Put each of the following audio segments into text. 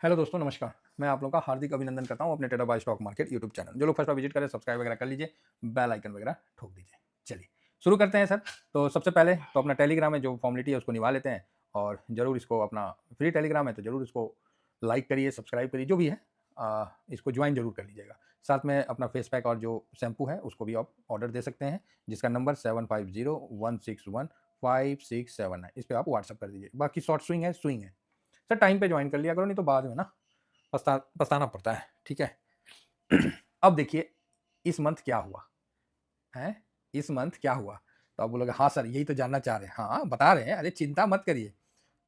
Hello दोस्तों, नमस्कार। मैं आप लोगों का हार्दिक अभिनंदन करता हूँ अपने terabyte stock market YouTube channel. जो लोग फर्स्ट बार विजिट करें, सब्सक्राइब वगैरह कर लीजिए, बेल आइकन वगैरह ठोक दीजिए। चलिए, शुरू करते हैं सर। तो सबसे पहले तो अपना टेलीग्राम में जो फॉर्मेलिटी है उसको निभा लेते हैं और ज़रूर इसको अपना फ्री टेलीग्राम है तो ज़रूर इसको लाइक करिए, सब्सक्राइब करिए, जो भी है इसको ज्वाइन ज़रूर कर लीजिएगा। साथ में अपना फेस पैक और जो शैम्पू है उसको भी आप ऑर्डर दे सकते हैं, जिसका नंबर 7501615667 है। इस पे आप व्हाट्सएप कर दीजिए। बाकी शॉर्ट स्विंग है, स्विंग है। सर टाइम पे ज्वाइन कर लिया करो, नहीं तो बाद में ना पछताना पड़ता है, ठीक है। अब देखिए इस मंथ क्या हुआ है, इस मंथ क्या हुआ। तो आप बोलोगे हाँ सर यही तो जानना चाह रहे हैं। हाँ बता रहे हैं, अरे चिंता मत करिए,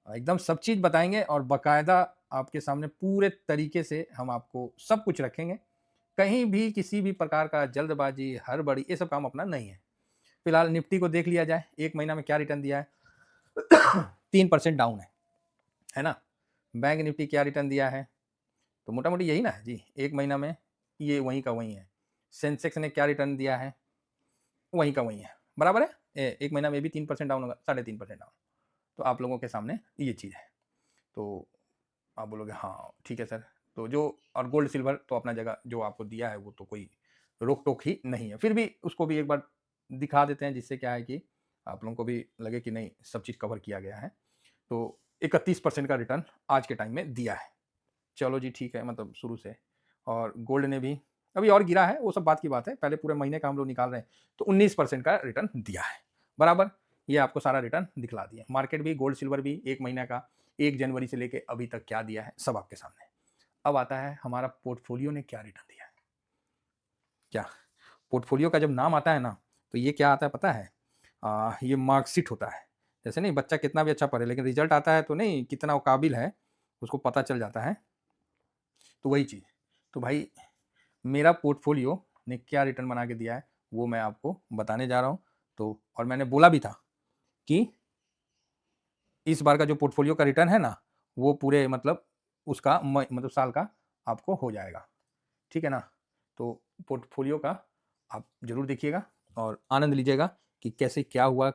एकदम सब चीज बताएंगे और बकायदा आपके सामने पूरे तरीके से हम आपको सब कुछ रखेंगे। कहीं भी किसी भी प्रकार का जल्दबाजी, हड़बड़ी, ये सब काम अपना नहीं है। फिलहाल निफ्टी को देख लिया जाए, एक महीना में क्या रिटर्न दिया है। 3% डाउन है ना। बैंक निफ्टी क्या रिटर्न दिया है, तो मोटा मोटी यही ना है जी, एक महीना में ये वहीं का वहीं है। सेंसेक्स ने क्या रिटर्न दिया है, वहीं का वहीं है, बराबर है। एक महीना में भी 3% डाउन होगा, 3.5% डाउन। तो आप लोगों के सामने ये चीज़ है। तो आप बोलोगे हाँ ठीक है सर। तो जो और गोल्ड सिल्वर तो अपना जगह जो आपको दिया है वो तो कोई रोक टोक ही नहीं है, फिर भी उसको भी एक बार दिखा देते हैं, जिससे क्या है कि आप लोगों को भी लगे कि नहीं सब चीज़ कवर किया गया है। तो 31% का रिटर्न आज के टाइम में दिया है। चलो जी ठीक है, मतलब शुरू से। और गोल्ड ने भी अभी और गिरा है, वो सब बात की बात है, पहले पूरे महीने का हम लोग निकाल रहे हैं। तो 19% का रिटर्न दिया है, बराबर। ये आपको सारा रिटर्न दिखला दिया। मार्केट भी, गोल्ड सिल्वर भी एक महीना का, 1 जनवरी से लेके अभी तक क्या दिया है सब आपके सामने। अब आता है हमारा पोर्टफोलियो ने क्या रिटर्न दिया है। क्या पोर्टफोलियो का जब नाम आता है ना, तो ये क्या आता है पता है, ये मार्कशीट होता है। जैसे नहीं बच्चा कितना भी अच्छा पढ़े, लेकिन रिजल्ट आता है तो नहीं कितना वो काबिल है, उसको पता चल जाता है। तो वही चीज़। तो भाई मेरा पोर्टफोलियो ने क्या रिटर्न बना के दिया है वो मैं आपको बताने जा रहा हूँ। तो और मैंने बोला भी था कि इस बार का जो पोर्टफोलियो का रिटर्न है ना, वो पूरे मतलब उसका मतलब साल का आपको हो जाएगा, ठीक है ना। तो पोर्टफोलियो का आप जरूर देखिएगा और आनंद लीजिएगा कि कैसे क्या हुआ,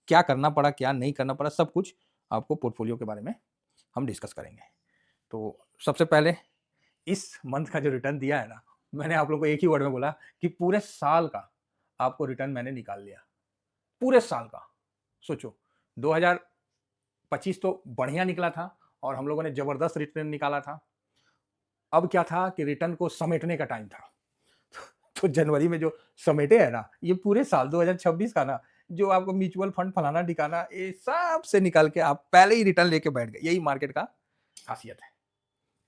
क्या करना पड़ा, क्या नहीं करना पड़ा, सब कुछ आपको पोर्टफोलियो के बारे में हम डिस्कस करेंगे। तो सबसे पहले इस मंथ का जो रिटर्न दिया है ना, मैंने आप लोगों को एक ही वर्ड में बोला कि पूरे साल का आपको रिटर्न मैंने निकाल लिया, पूरे साल का। सोचो 2025 तो बढ़िया निकला था और हम लोगों ने जबरदस्त रिटर्न निकाला था। अब क्या था कि रिटर्न को समेटने का टाइम था। तो जनवरी में जो समेटे है ना, ये पूरे साल 2026 का ना, जो आपको म्यूचुअल फंड फलाना ढिकाना ये सब से निकाल के आप पहले ही रिटर्न लेके बैठ गए। यही मार्केट का खासियत है,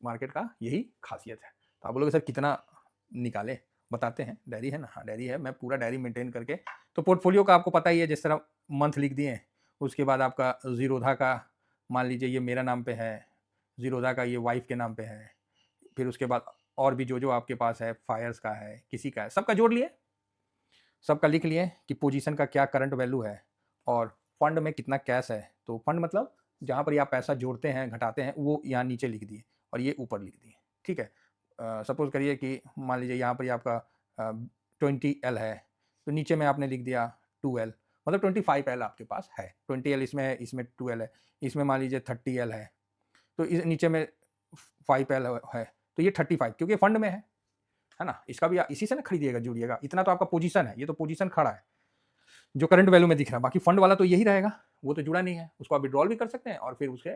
मार्केट का यही खासियत है। तो आप बोलोगे सर कितना निकाले, बताते हैं। डायरी है ना, हाँ डायरी है, मैं पूरा डायरी मेंटेन करके। तो पोर्टफोलियो का आपको पता ही है, जिस तरह मंथ लिख दिए, उसके बाद आपका जीरोधा का मान लीजिए ये मेरा नाम पे है, जीरोधा का ये वाइफ के नाम पे है, फिर उसके बाद और भी जो जो आपके पास है, फायर्स का है, किसी का है, सबका जोड़ लिए, सबका लिख लिए कि पोजीशन का क्या करंट वैल्यू है और फंड में कितना कैश है। तो फंड मतलब जहाँ पर आप पैसा जोड़ते हैं घटाते हैं वो यहाँ नीचे लिख दिए और ये ऊपर लिख दिए, ठीक है। सपोज करिए कि मान लीजिए यहाँ पर आपका 20L है, तो नीचे में आपने लिख दिया 2L, मतलब 25L आपके पास है। 20L इसमें है, इसमें 2L है, इसमें मान लीजिए 30L है, तो इस नीचे में 5L है, तो ये 35, क्योंकि फंड में है ना। इसका भी इसी से ना खरीदिएगा, जुड़िएगा। इतना तो आपका पोजीशन है, ये तो पोजीशन खड़ा है जो करंट वैल्यू में दिख रहा है। बाकी फंड वाला तो यही रहेगा, वो तो जुड़ा नहीं है, उसको आप विड्रॉल भी कर सकते हैं और फिर उसके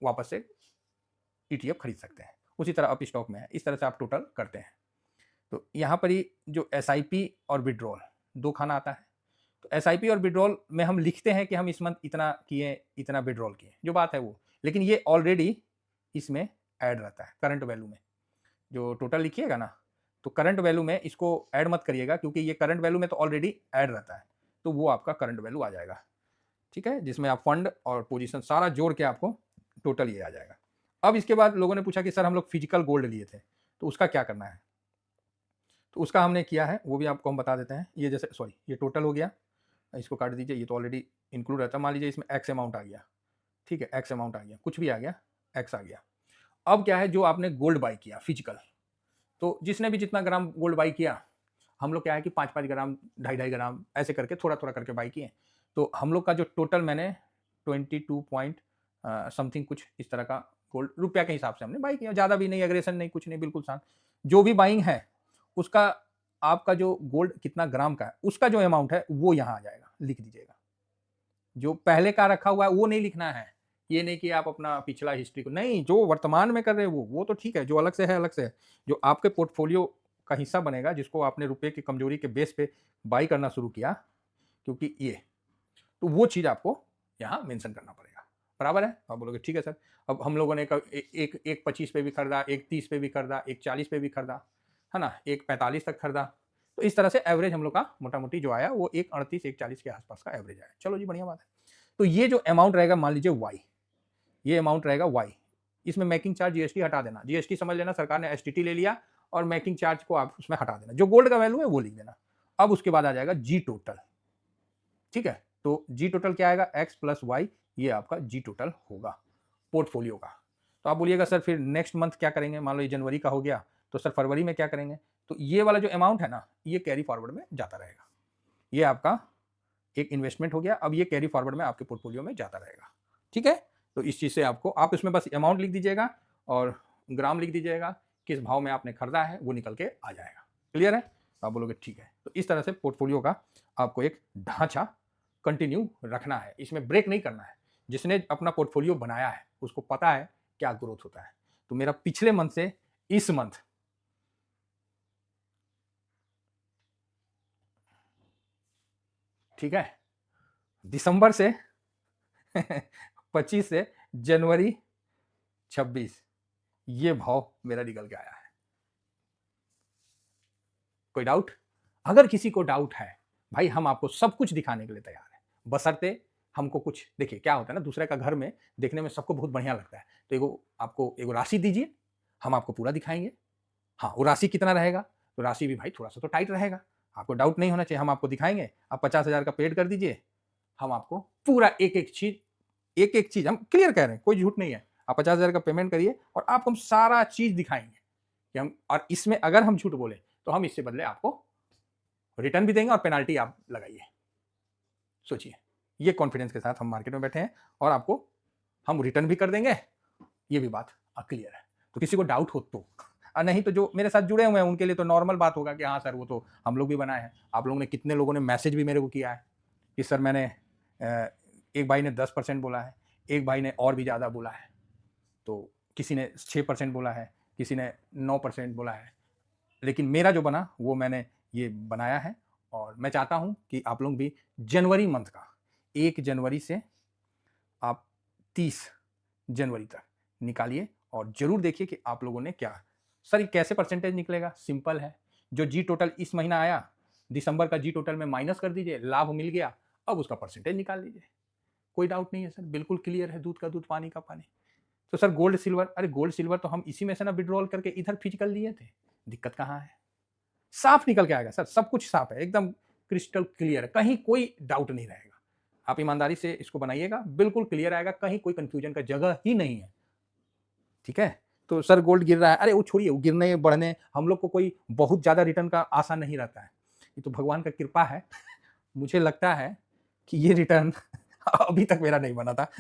वापस से ETF खरीद सकते हैं। उसी तरह अप स्टॉक में है, इस तरह से आप टोटल करते हैं। तो यहाँ पर ही जो SIP और विड्रॉल दो खाना आता है। तो SIP और विड्रॉल में हम लिखते हैं कि हम इस मंथ इतना किए, इतना विड्रॉल किए, जो बात है वो, लेकिन ये ऑलरेडी इसमें ऐड रहता है करंट वैल्यू में। जो टोटल लिखिएगा ना, तो करंट वैल्यू में इसको ऐड मत करिएगा, क्योंकि ये करंट वैल्यू में तो ऑलरेडी ऐड रहता है, तो वो आपका करंट वैल्यू आ जाएगा, ठीक है, जिसमें आप फंड और पोजीशन सारा जोड़ के आपको टोटल ये आ जाएगा। अब इसके बाद लोगों ने पूछा कि सर हम लोग फिजिकल गोल्ड लिए थे, तो उसका क्या करना है। तो उसका हमने किया है, वो भी आपको हम बता देते हैं। ये जैसे सॉरी ये टोटल हो गया, इसको काट दीजिए, ये तो ऑलरेडी इंक्लूड रहता है। मान लीजिए इसमें एक्स अमाउंट आ गया, ठीक है, एक्स अमाउंट आ गया, कुछ भी आ गया, एक्स आ गया। अब क्या है, जो आपने गोल्ड बाई किया फिजिकल, तो जिसने भी जितना ग्राम गोल्ड बाई किया, हम लोग क्या है कि 5-5 ग्राम, 2.5-2.5 ग्राम ऐसे करके थोड़ा थोड़ा करके बाई किए। तो हम लोग का जो टोटल मैंने 22 पॉइंट समथिंग कुछ इस तरह का गोल्ड रुपया के हिसाब से हमने बाई किया, ज़्यादा भी नहीं, एग्रेशन नहीं, कुछ नहीं, बिल्कुल शांत। जो भी बाइंग है उसका आपका जो गोल्ड कितना ग्राम का है उसका जो अमाउंट है वो यहाँ आ जाएगा, लिख दीजिएगा। जो पहले का रखा हुआ है वो नहीं लिखना है, ये नहीं कि आप अपना पिछला हिस्ट्री को नहीं, जो वर्तमान में कर रहे हैं वो तो ठीक है, जो अलग से है अलग से है। जो आपके पोर्टफोलियो का हिस्सा बनेगा जिसको आपने रुपए की कमजोरी के बेस पे बाई करना शुरू किया, क्योंकि ये तो वो चीज़ आपको यहाँ मेंशन करना पड़ेगा, बराबर है। आप बोलोगे ठीक है सर, अब हम लोगों ने एक 25 पे भी खरीदा, एक 30 पे भी खरीदा, एक 40 पे भी खरीदा, है ना, एक 45 तक खरीदा, तो इस तरह से एवरेज हम लोग का मोटा मोटी जो आया वो एक 38 एक 40 के आसपास का एवरेज आया। चलो जी बढ़िया बात है। तो ये जो अमाउंट रहेगा मान लीजिए वाई, ये अमाउंट रहेगा वाई, इसमें मेकिंग चार्ज जीएसटी हटा देना, जीएसटी समझ लेना सरकार ने एसटीटी ले लिया और मेकिंग चार्ज को आप उसमें हटा देना, जो गोल्ड का वैल्यू है वो लिख देना। अब उसके बाद आ जाएगा जी टोटल, ठीक है। तो जी टोटल क्या आएगा, एक्स प्लस वाई, ये आपका जी टोटल होगा पोर्टफोलियो का। तो आप बोलिएगा सर फिर नेक्स्ट मंथ क्या करेंगे, मान लो ये जनवरी का हो गया तो सर फरवरी में क्या करेंगे। तो ये वाला जो अमाउंट है ना ये कैरी फॉरवर्ड में जाता रहेगा, ये आपका एक इन्वेस्टमेंट हो गया, अब ये कैरी फॉरवर्ड में आपके पोर्टफोलियो में जाता रहेगा, ठीक है। तो इस चीज़ से आपको, आप इसमें बस अमाउंट लिख दीजिएगा और ग्राम लिख दीजिएगा, किस भाव में आपने खरीदा है वो निकल के आ जाएगा। क्लियर है। आप बोलोगे ठीक है। तो इस तरह से पोर्टफोलियो का आपको एक ढांचा कंटिन्यू रखना है, इसमें ब्रेक नहीं करना है। जिसने अपना पोर्टफोलियो बनाया है उसको पता है क्या ग्रोथ होता है। तो मेरा पिछले मंथ से इस मंथ, ठीक है, दिसंबर से 25 से जनवरी 26, ये भाव मेरा निकल के आया है। कोई डाउट? अगर किसी को डाउट है भाई, हम आपको सब कुछ दिखाने के लिए तैयार हैं, बशर्ते हमको कुछ, देखिए क्या होता है ना, दूसरे का घर में देखने में सबको बहुत बढ़िया लगता है, तो एगो आपको एगो राशि दीजिए, हम आपको पूरा दिखाएंगे। हाँ, वो राशि कितना रहेगा, तो राशि भी भाई थोड़ा सा तो टाइट रहेगा, आपको डाउट नहीं होना चाहिए, हम आपको दिखाएंगे। आप 50,000 का पेड कर दीजिए, हम आपको पूरा एक एक चीज हम क्लियर कह रहे हैं, कोई झूठ नहीं है। आप 50,000 का पेमेंट करिए और आपको हम सारा चीज दिखाएंगे कि हम, और इसमें अगर हम झूठ बोले तो हम इससे बदले आपको रिटर्न भी देंगे और पेनाल्टी आप लगाइए। सोचिए, ये कॉन्फिडेंस के साथ हम मार्केट में बैठे हैं और आपको हम रिटर्न भी कर देंगे, ये भी बात क्लियर है। तो किसी को डाउट हो तो, और नहीं तो जो मेरे साथ जुड़े हुए हैं उनके लिए तो नॉर्मल बात होगा कि हाँ सर वो तो हम लोग भी बनाए हैं। आप लोगों ने, कितने लोगों ने मैसेज भी मेरे को किया है कि सर मैंने, एक भाई ने 10% बोला है, एक भाई ने और भी ज़्यादा बोला है, तो किसी ने 6% बोला है, किसी ने 9% बोला है, लेकिन मेरा जो बना वो मैंने ये बनाया है। और मैं चाहता हूं कि आप लोग भी जनवरी मंथ का 1 जनवरी से आप 30 जनवरी तक निकालिए और जरूर देखिए कि आप लोगों ने क्या, सर ये कैसे परसेंटेज निकलेगा, सिंपल है। जो जी टोटल इस महीना आया, दिसंबर का जी टोटल में माइनस कर दीजिए, लाभ मिल गया, अब उसका परसेंटेज निकाल लीजिए। कोई डाउट नहीं है सर, बिल्कुल क्लियर है, दूध का दूध पानी का पानी। तो सर गोल्ड सिल्वर, अरे गोल्ड सिल्वर तो हम इसी में से ना विड्रॉल करके इधर फिजिकल लिए थे, दिक्कत कहाँ है, साफ निकल के आएगा सर, सब कुछ साफ है, एकदम क्रिस्टल क्लियर है, कहीं कोई डाउट नहीं रहेगा। आप ईमानदारी से इसको बनाइएगा, बिल्कुल क्लियर आएगा, कहीं कोई कंफ्यूजन का जगह ही नहीं है, ठीक है। तो सर गोल्ड गिर रहा है, अरे वो छोड़िए, वो गिरने बढ़ने हम लोग को कोई बहुत ज्यादा रिटर्न का आशा नहीं रहता है, ये तो भगवान का कृपा है। मुझे लगता है कि ये रिटर्न अभी तक मेरा नहीं बना था।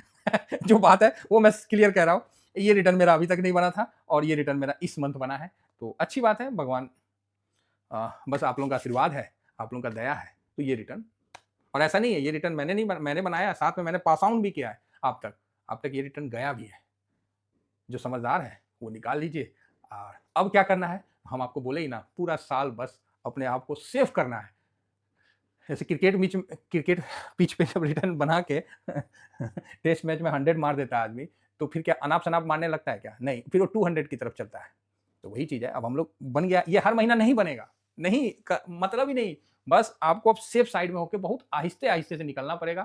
जो बात है वो मैं क्लियर कह रहा हूँ, ये रिटर्न मेरा अभी तक नहीं बना था और ये रिटर्न मेरा इस मंथ बना है, तो अच्छी बात है। भगवान बस आप लोगों का आशीर्वाद है, आप लोगों का दया है, तो ये रिटर्न, और ऐसा नहीं है ये रिटर्न मैंने नहीं मैंने बनाया, साथ में मैंने पास ऑन भी किया है, आप तक ये रिटर्न गया भी है। जो समझदार है वो निकाल लीजिए। और अब क्या करना है, हम आपको बोले ही ना, पूरा साल बस अपने आप को सेव करना है। जैसे क्रिकेट पिच पे जब रिटर्न बना के टेस्ट मैच में 100 मार देता है आदमी, तो फिर क्या अनाप शनाप मारने लगता है क्या, नहीं, फिर वो 200 की तरफ चलता है। तो वही चीज़ है, अब हम लोग बन गया, ये हर महीना नहीं बनेगा, नहीं मतलब ही नहीं, बस आपको अब सेफ साइड में होकर बहुत आहिस्ते आहिस्ते से निकलना पड़ेगा,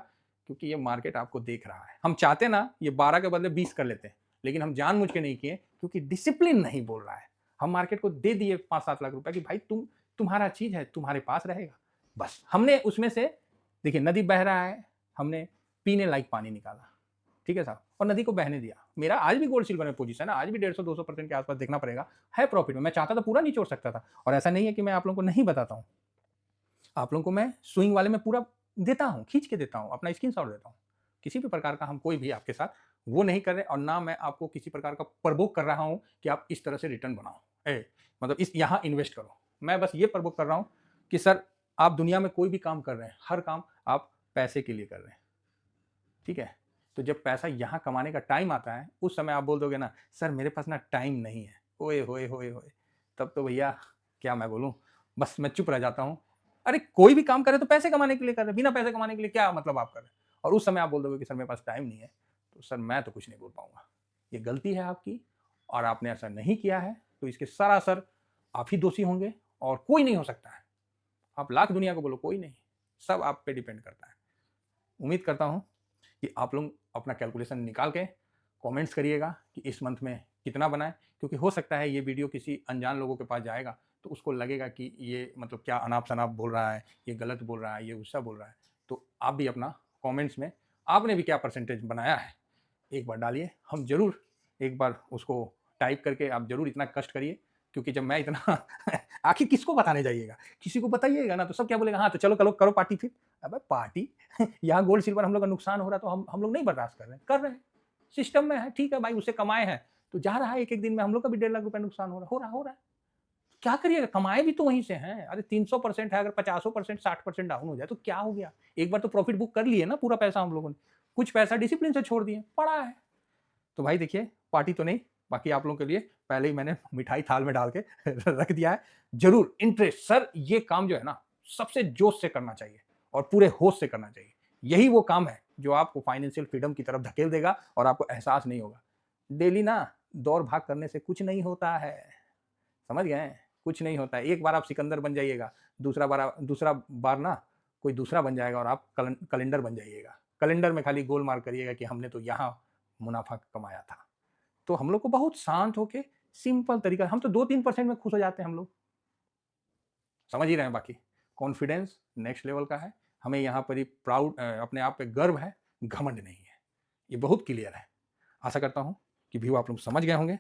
क्योंकि ये मार्केट आपको देख रहा है। हम चाहते ना ये 12 के बदले 20 कर लेते हैं, लेकिन हम जानबूझ के नहीं किए, क्योंकि डिसिप्लिन नहीं बोल रहा है। हम मार्केट को दे दिए 5-7 लाख रुपए कि भाई तुम्हारा चीज है, तुम्हारे पास रहेगा, बस हमने उसमें से, देखिए नदी बह रहा है, हमने पीने लायक पानी निकाला, ठीक है साहब, और नदी को बहने दिया। मेरा आज भी गोल्ड सिल्वर में पोजीशन है, आज भी 150-200% के आसपास देखना पड़ेगा, है प्रॉफिट में। मैं चाहता था पूरा नहीं छोड़ सकता था, और ऐसा नहीं है कि मैं आप लोगों को नहीं बताता हूँ, आप लोगों को मैं स्विंग वाले में पूरा देता हूँ, खींच के देता हूँ, अपना स्क्रीनशॉट देता हूँ। किसी भी प्रकार का हम कोई भी आपके साथ वो नहीं कर रहे, और ना मैं आपको किसी प्रकार का प्रवोक कर रहा हूँ कि आप इस तरह से रिटर्न बनाओ, मतलब इस यहाँ इन्वेस्ट करो। मैं बस ये प्रवोक कर रहा हूँ कि सर आप दुनिया में कोई भी काम कर रहे हैं, हर काम आप पैसे के लिए कर रहे हैं, ठीक है। तो जब पैसा यहाँ कमाने का टाइम आता है, उस समय आप बोल दोगे ना सर मेरे पास ना टाइम नहीं है, ओए होए होए होए, तब तो भैया क्या मैं बोलूँ, बस मैं चुप रह जाता हूँ। अरे कोई भी काम करे तो पैसे कमाने के लिए कर रहे, बिना पैसे कमाने के लिए क्या मतलब आप कर रहे हैं? और उस समय आप बोल दोगे कि सर मेरे पास टाइम नहीं है, तो सर मैं तो कुछ नहीं बोल पाऊंगा। ये गलती है आपकी, और आपने ऐसा नहीं किया है, तो इसके सरासर आप ही दोषी होंगे, और कोई नहीं हो सकता है। आप लाख दुनिया को बोलो, कोई नहीं, सब आप पे डिपेंड करता है। उम्मीद करता हूँ कि आप लोग अपना कैलकुलेशन निकाल के कमेंट्स करिएगा कि इस मंथ में कितना बनाए, क्योंकि हो सकता है ये वीडियो किसी अनजान लोगों के पास जाएगा तो उसको लगेगा कि ये मतलब क्या अनाप शनाप बोल रहा है, ये गलत बोल रहा है, ये गुस्सा बोल रहा है। तो आप भी अपना कमेंट्स में आपने भी क्या परसेंटेज बनाया है एक बार डालिए, हम जरूर एक बार उसको टाइप करके आप जरूर इतना कष्ट करिए, क्योंकि जब मैं इतना आखिर किसको बताने जाइएगा, किसी को बताइएगा ना तो सब क्या बोलेगा, हाँ तो चलो करो करो पार्टी फिर। अबे पार्टी यहाँ गोल्ड सिल्वर हम लोग का नुकसान हो रहा तो हम लोग नहीं बर्दाश्त कर रहे हैं, सिस्टम में है, ठीक है भाई, उसे कमाए हैं तो जा रहा है, एक एक दिन में हम लोग का भी 1.5 लाख रुपए नुकसान हो रहा है। क्या करिएगा, कमाए भी तो वहीं से हैं। अरे 300% है, अगर 50% 60% डाउन हो जाए तो क्या हो गया, एक बार तो प्रॉफिट बुक कर लिए ना, पूरा पैसा हम लोगों ने, कुछ पैसा डिसिप्लिन से छोड़ दिए पड़ा है। तो भाई देखिए, पार्टी तो नहीं, बाकी आप लोगों के लिए पहले ही मैंने मिठाई थाल में डाल के रख दिया है। जरूर इंटरेस्ट, सर ये काम जो है ना सबसे जोश से करना चाहिए और पूरे होश से करना चाहिए। यही वो काम है जो आपको फाइनेंशियल फ्रीडम की तरफ धकेल देगा और आपको एहसास नहीं होगा। डेली ना दौड़ भाग करने से कुछ नहीं होता है, समझ गए, कुछ नहीं होता है। एक बार आप सिकंदर बन जाइएगा, दूसरा बार ना कोई दूसरा बन जाएगा और आप कैलेंडर बन जाइएगा। कैलेंडर में खाली गोल मार करिएगा कि हमने तो यहाँ मुनाफा कमाया था। तो हम लोग को बहुत शांत होके सिंपल तरीका, हम तो 2-3% में खुश हो जाते हैं हम लोग, समझ ही रहे हैं। बाकी कॉन्फिडेंस नेक्स्ट लेवल का है, हमें यहाँ पर ही प्राउड, अपने आप पे गर्व है, घमंड नहीं है। ये बहुत क्लियर है। आशा करता हूँ कि व्यू आप लोग समझ गए होंगे।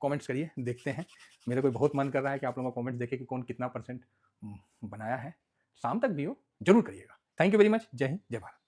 कमेंट्स करिए, देखते हैं। मेरे को बहुत मन कर रहा है कि आप लोगों का कमेंट्स देखे कि कौन कितना % बनाया है। शाम तक भी हो जरूर करिएगा। Thank you very much. जय हिंद, जय भारत।